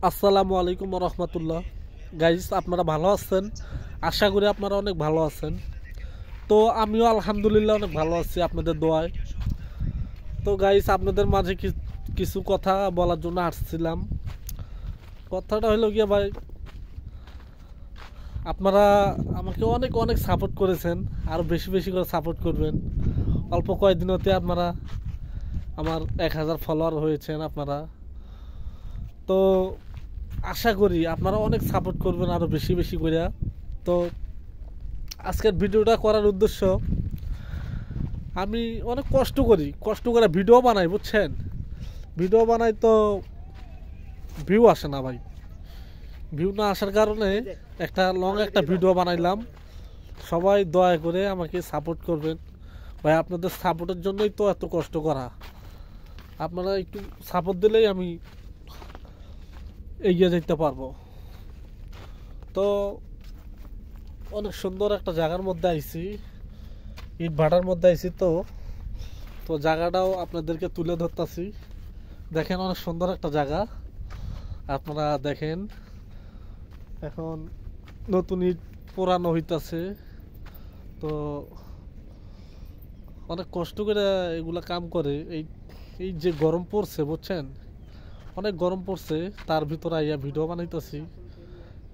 আসসালামু আলাইকুম রহমতুল্লাহ। গাইজ, আপনারা ভালো আছেন? আশা করি আপনারা অনেক ভালো আছেন। তো আমিও আলহামদুলিল্লাহ অনেক ভালো আছি আপনাদের দোয়ায়। তো গাইজ, আপনাদের মাঝে কিছু কথা বলার জন্য আসছিলাম। কথাটা হলো গিয়ে ভাই, আপনারা আমাকে অনেক অনেক সাপোর্ট করেছেন, আরও বেশি বেশি করে সাপোর্ট করবেন। অল্প কয়েকদিনতে আপনারা আমার 1000 ফলোয়ার হয়েছেন আপনারা। তো আশা করি আপনারা অনেক সাপোর্ট করবেন আরও বেশি বেশি করে। তো আজকের ভিডিওটা করার উদ্দেশ্য, আমি অনেক কষ্ট করে ভিডিও বানাই, বুঝছেন? ভিডিও বানাই তো ভিউ আসে না ভাই। ভিউ না আসার কারণে একটা ভিডিও বানাইলাম। সবাই দয়া করে আমাকে সাপোর্ট করবেন ভাই। আপনাদের সাপোর্টের জন্যই তো এত কষ্ট করা। আপনারা একটু সাপোর্ট দিলেই আমি এগিয়ে যেতে পারবো। তো অনেক সুন্দর একটা জায়গার মধ্যে আইছি, ইট ভাটার মধ্যে আইছি। তো তো জায়গাটাও আপনাদেরকে তুলে ধরতেছি। দেখেন, অনেক সুন্দর একটা জায়গা। আপনারা দেখেন, এখন নতুন ইট পোড়ানো হইতাছে। তো অনেক কষ্ট করে এগুলা কাম করে। এই এই যে গরম পড়ছে, বুঝছেন? অনেক গরম পড়ছে, তার ভিতরে আইয়া ভিডিও বানাইতেছি।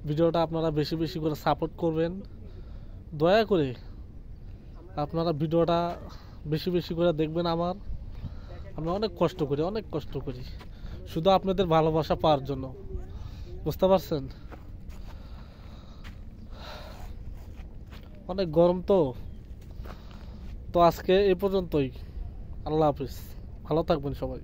ভিডিওটা আপনারা বেশি বেশি করে সাপোর্ট করবেন দয়া করে। আপনারা ভিডিওটা বেশি বেশি করে দেখবেন। আমরা অনেক কষ্ট করি শুধু আপনাদের ভালোবাসা পাওয়ার জন্য, বুঝতে পারছেন? অনেক গরম তো। তো আজকে এ পর্যন্তই। আল্লাহ হাফিজ, ভালো থাকবেন সবাই।